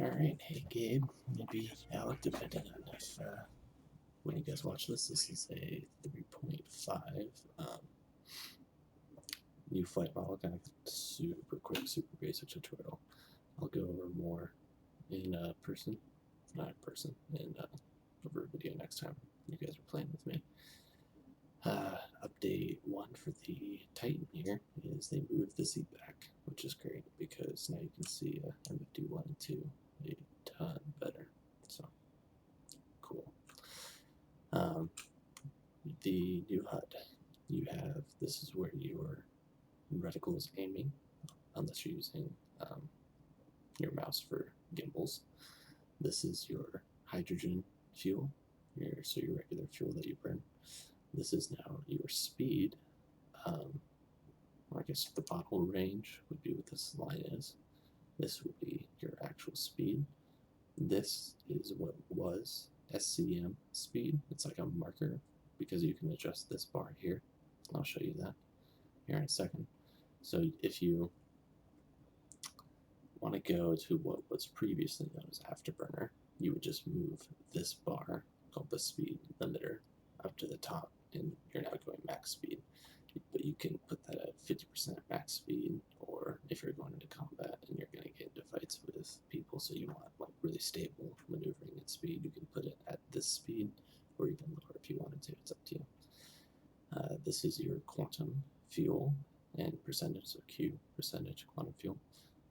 Alright, hey Gabe, maybe Alec, depending on if when you guys watch this is a 3.5 new flight model, kind of super quick, super basic tutorial. I'll go over more in person, not in person, in over a video next time you guys are playing with me. Update 1 for the Titan here is they moved the seat back, which is great because now you can see MFD1 and 2 a ton better. So, cool. The new HUD, you have, this is where your reticle is aiming, unless you're using your mouse for gimbals. This is your hydrogen fuel, so your regular fuel that you burn. This is now your speed. I guess the bottle range would be what this line is. This would be your actual speed. This is what was SCM speed. It's like a marker because you can adjust this bar here. I'll show you that here in a second. So if you want to go to what was previously known as Afterburner, you would just move this bar called the speed limiter up to the top, and you're now going max speed. But you can put that at 50% max speed, or if you're going into combat and you're going to get into fights with people, so you want like really stable maneuvering at speed, you can put it at this speed, or even lower if you wanted to. It's up to you. This is your quantum fuel and percentage, so Q percentage quantum fuel.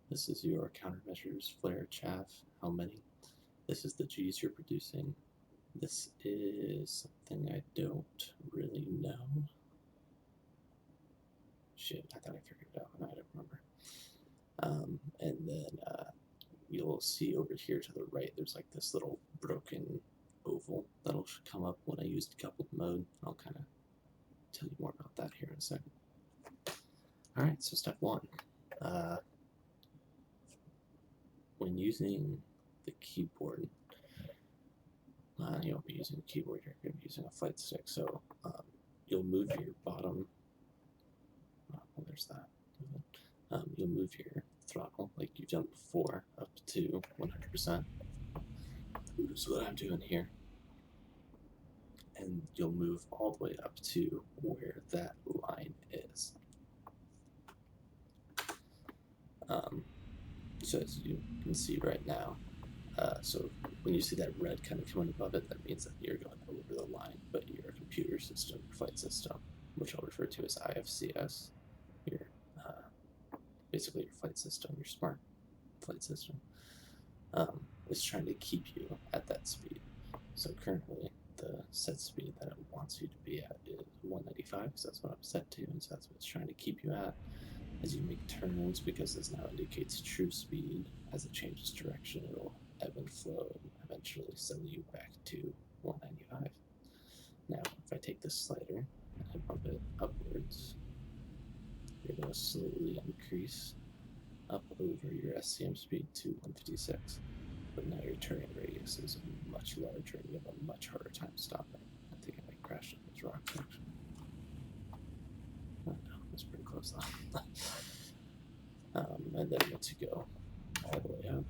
This is your countermeasures, flare, chaff, how many. This is the G's you're producing. This is something I don't really know. Shit, I thought I figured it out, and I don't remember. And then you'll see over here to the right, there's like this little broken oval that'll come up when I use decoupled mode. I'll kind of tell you more about that here in a second. All right, so step 1. When using the keyboard, you won't be using a keyboard, you're going to be using a flight stick. So you'll move your bottom, well, there's that. You'll move your throttle like you've done before up to 100%. So what I'm doing here. And you'll move all the way up to where that line is. So as you can see right now, so when you see that red kind of coming above it, that means that you're going over the line, but your computer system, flight system, which I'll refer to as IFCS, your basically your flight system, your smart flight system, is trying to keep you at that speed. So currently, the set speed that it wants you to be at is 195, because that's what I'm set to, and so that's what it's trying to keep you at as you make turns, because this now indicates true speed. As it changes direction, it'll ebb and flow and eventually settle you back to 195. Now, if I take this slider and I bump it upwards, you're going to slowly increase up over your SCM speed to 156. But now your turning radius is much larger and you have a much harder time stopping. I think I might crash into this rock section. Oh, no, that's pretty close though. And then once you go all the way up,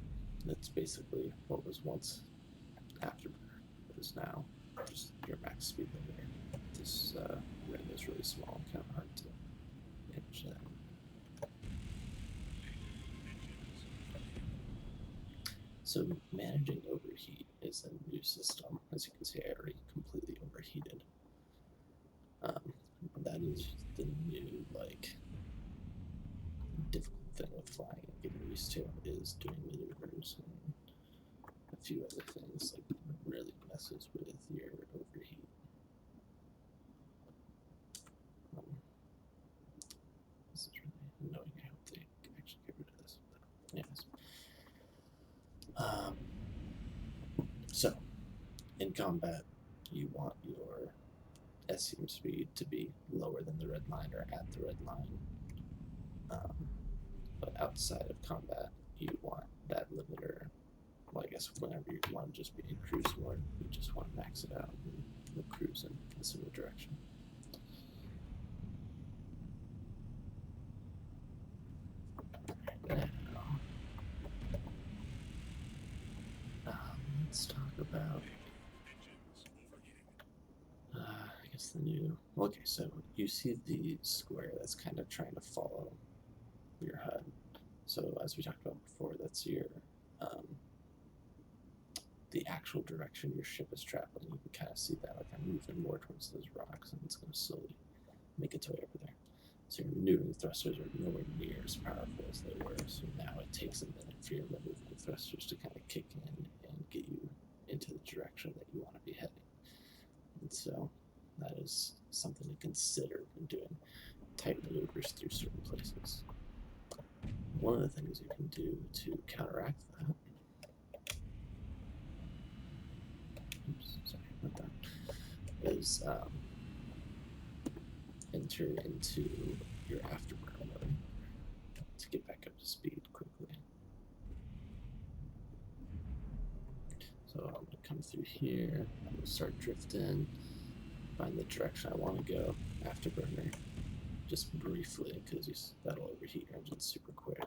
that's basically what was once Afterburner, but is now just your max speed limiter. This ring is really small, kind of hard to manage that. So managing overheat is a new system. As you can see, I already completely overheated. That is the new, like, difficult thing with flying and getting used to is doing maneuvers and a few other things, like, really messes with your overheat. This is really annoying. I hope they actually get rid of this. But anyways. So, in combat, you want your SCM speed to be lower than the red line or at the red line. But outside of combat, you want that limiter. Well, I guess whenever you want to just be in cruise mode, you just want to max it out and cruise in a single direction. let's talk about, I guess the new, okay, so you see the square that's kind of trying to follow your HUD. So as we talked about before, that's your, the actual direction your ship is traveling. You can kind of see that, like I'm moving more towards those rocks and it's going to slowly make its way over there. So your maneuvering thrusters are nowhere near as powerful as they were, so now it takes a minute for your maneuvering thrusters to kind of kick in and get you into the direction that you want to be heading. And so that is something to consider when doing tight maneuvers through certain places. One of the things you can do to counteract that, oops, sorry about that, is enter into your afterburner mode to get back up to speed quickly. So I'm going to come through here, I'm going to start drifting, find the direction I want to go, afterburner, just briefly, because that'll overheat your engine super quick.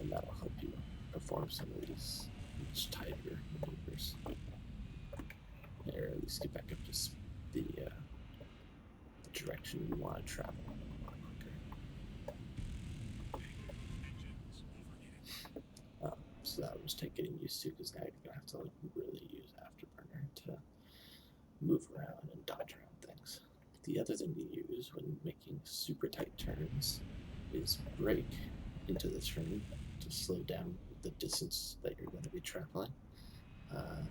And that'll help you perform some of these much tighter maneuvers. Or at least get back up to the direction you want to travel a lot quicker. So that will just take getting used to, because now you're going to have to like really use afterburner to move around and dodge around things. The other thing to use when making super tight turns is brake into the turn to slow down the distance that you're going to be traveling.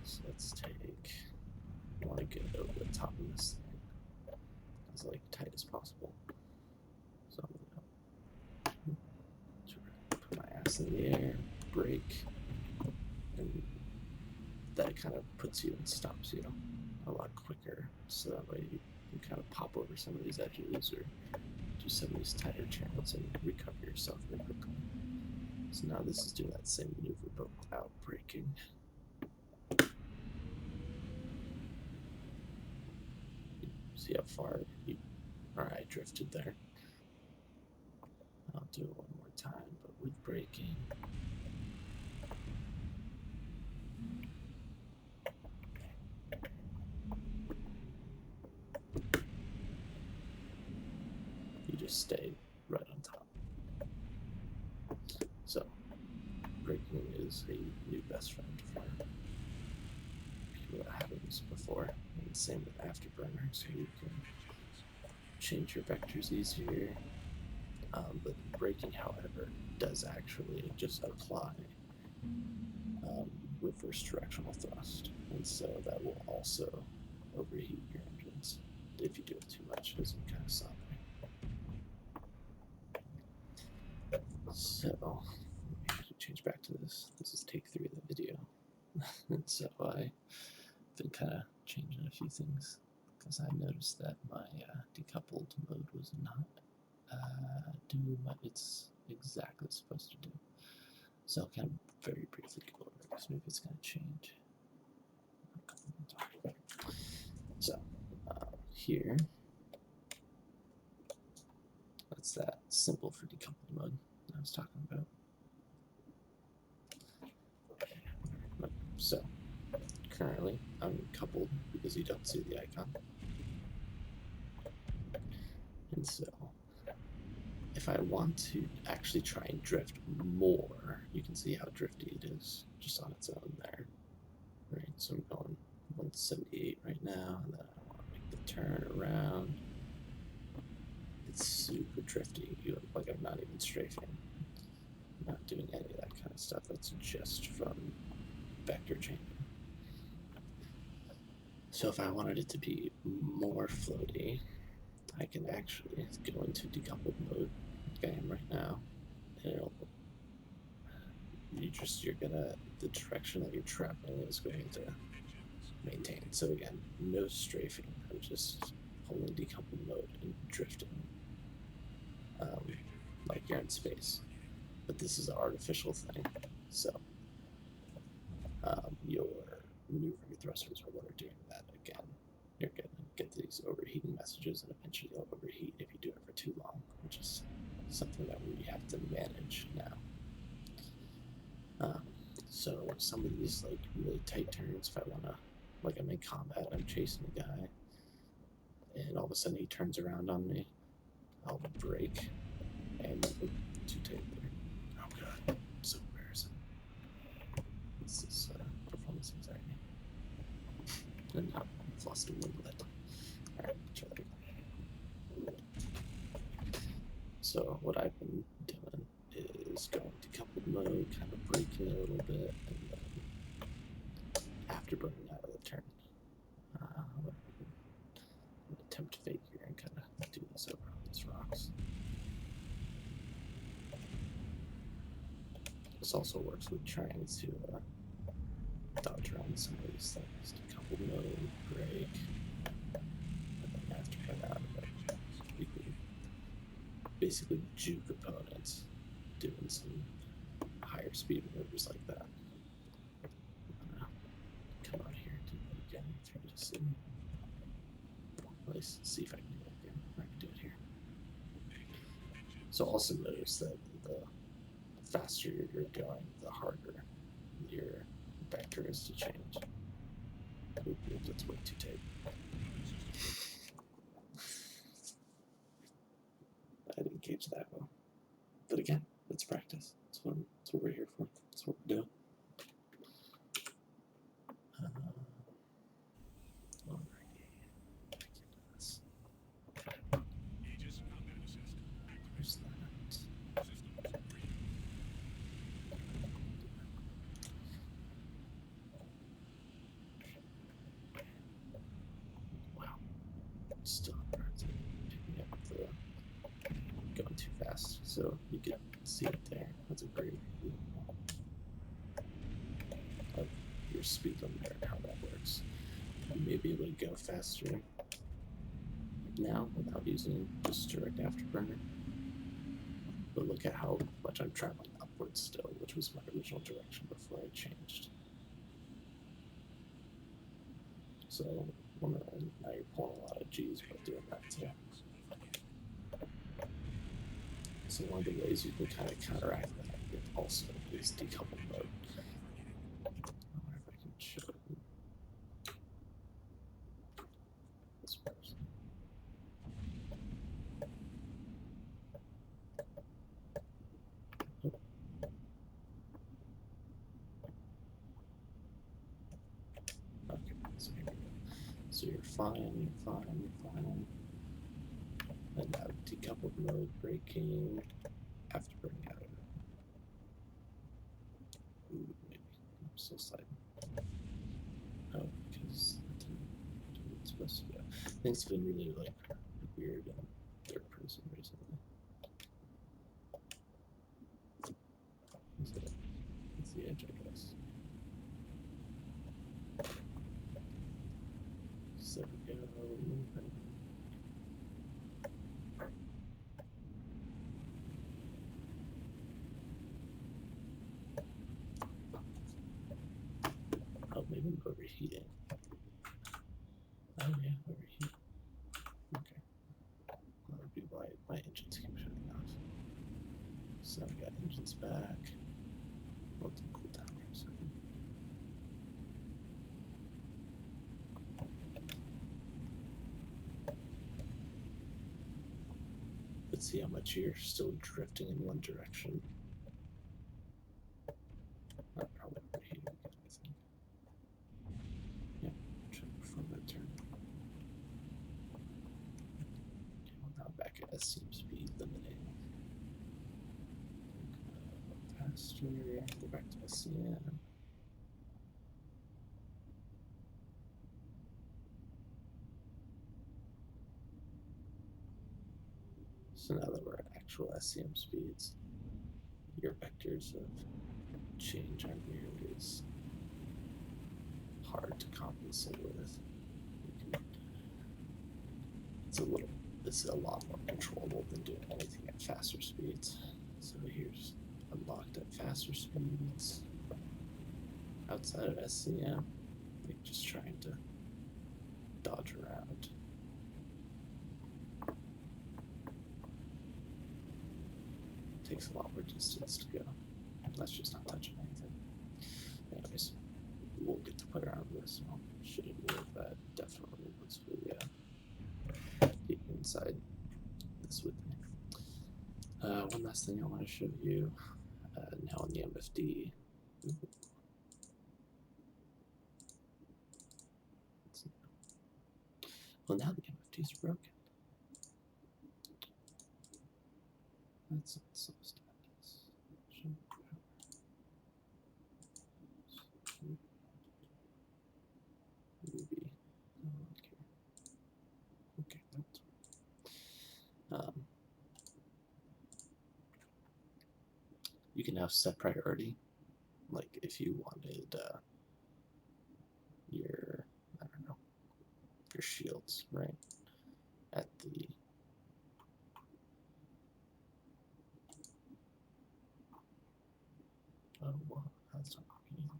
So let's take, I want to get over the top of this thing as like tight as possible. So I'm going to put my ass in the air, brake, and that kind of puts you and stops you a lot quicker, so that way you can kind of pop over some of these edges or do some of these tighter turns and recover yourself very quickly. So now this is doing that same maneuver but without braking. See how far I drifted there. I'll do it one more time, but with braking. You just stay right on top. So braking is a new best friend for people that haven't used it before. And same with afterburner, so you can change your vectors easier. But braking, however, does actually just apply reverse directional thrust, and so that will also overheat your engines if you do it too much, as you kind of saw there. So let me change back to this. This is take 3 of the video. And so I've been kind of changing a few things because I noticed that my decoupled mode was not doing what it's exactly supposed to do. So I'll kind of very briefly go over it because maybe it's going to change. So here, that's that simple for decoupled mode that I was talking about. So currently I'm coupled because you don't see the icon. And so if I want to actually try and drift more, you can see how drifty it is just on its own there. Right, so I'm going 178 right now, and then I want to make the turn around. It's super drifty. You look like I'm not even strafing. I'm not doing any of that kind of stuff. That's just from vector changing. So if I wanted it to be more floaty, I can actually go into decoupled mode, like I am right now, and the direction that you're traveling is going to maintain. So again, no strafing. I'm just holding decoupled mode and drifting like you're in space. But this is an artificial thing, so your maneuvering thrusters are what are doing that. Again, you're going to get these overheating messages, and eventually you'll overheat if you do it for too long, which is something that we have to manage now. So some of these like really tight turns, if I wanna, like I'm in combat, I'm chasing a guy, and all of a sudden he turns around on me, I'll brake, and too tight there. Oh god, so embarrassing. This is performance anxiety. And now I've lost a little bit. Alright, try that again. So what I've been doing is going to coupled mode, kind of braking a little bit, and then afterburning out of the turn. Attempt fate here and kind of do this over on these rocks. This also works with trying to dodge around some of these things. Coupled mode, brake, and then afterburn out of it. You can basically juke opponents doing some higher speed maneuvers like that. I'm gonna come out here and do that again if you just see. At least see if I can do it again. I can do it here. So also notice that the faster you're going, the harder your vector is to change. Ooh, that's way too tight. I didn't gauge that well. But again, let's practice. That's what we're here for. That's what we're doing. Where's that? Wow. Still picking up the going too fast. So you can see it there. That's a great view of your speed limiter and how that works. You may be able to go faster now without using just direct afterburner. But look at how much I'm traveling upwards still, which was my original direction before I changed. So now you're pulling a lot of G's by doing that too. So one of the ways you can kind of counteract that also is decoupled mode. I wonder if I can show you this person. Okay, so here we go. So you're fine. And now decoupled mode, braking, afterburning out of it. Ooh, maybe I'm still sliding. Oh, because it's supposed to go. Things have been really like weird and third person recently. It's the edge, I guess. So we go moving. Oh, maybe I'm overheating. Oh yeah, overheat. Okay. That would be why my engines keep shutting off. So we got engines back. Let them cool down for a second. Let's see how much you're still drifting in one direction. I'm probably overheating again, I think. Yeah, try to perform that turn. Okay, well now back at SCM speed, limiting. Faster, go back to SCM. So now that we're at actual SCM speeds, your vectors of change on here is hard to compensate with. It's a lot more controllable than doing anything at faster speeds. So here's unlocked at faster speeds. Outside of SCM, like just trying to dodge around. Takes a lot more distance to go. That's just not touching anything. last thing I want to show you now on the MFD. Well, now the MFD is broken. That's not so status. Maybe. Okay, that's you can now set priority. Like if you wanted your, I don't know, your shields, right? At the well, that's not working.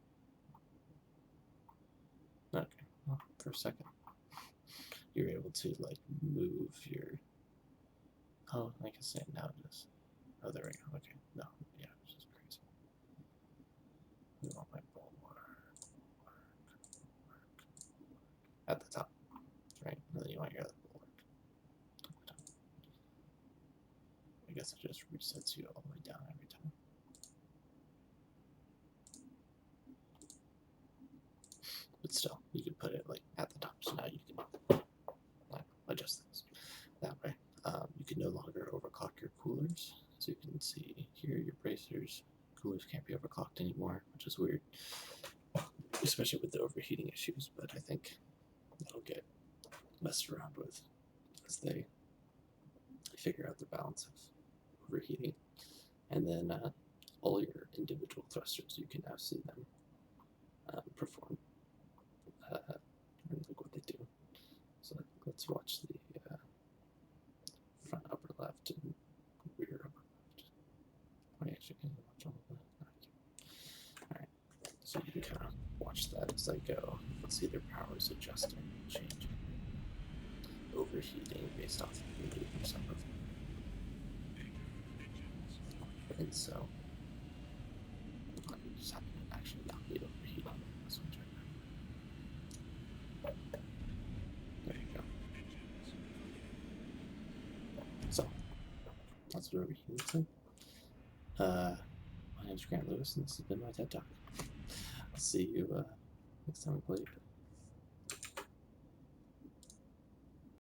Okay, well, for a second, you're able to like move your. Oh, I can say it now. Just oh, there we go. Okay, no, yeah, it's just crazy. We want my bulwark at the top, right? And then you want your other bulwark. I guess it just resets you all the way down every time. But still, you can put it like at the top, so now you can adjust things that way. You can no longer overclock your coolers, so you can see here your bracers. Coolers can't be overclocked anymore, which is weird, especially with the overheating issues. But I think that'll get messed around with as they figure out the balance of overheating. And then all your individual thrusters, you can now see them perform. Look what they do. So let's watch the front upper left and rear upper left. Oh, actually, can you watch all of that? Alright, so you can kind of watch that as I go. Let's see their powers adjusting, changing, overheating based off the mood of some of them. And so, I'm just having to actually not be overheating. This one's right now. There you go. So, that's what overheating looks like. My name's Grant Lewis, and this has been my TED Talk. I'll see you next time we play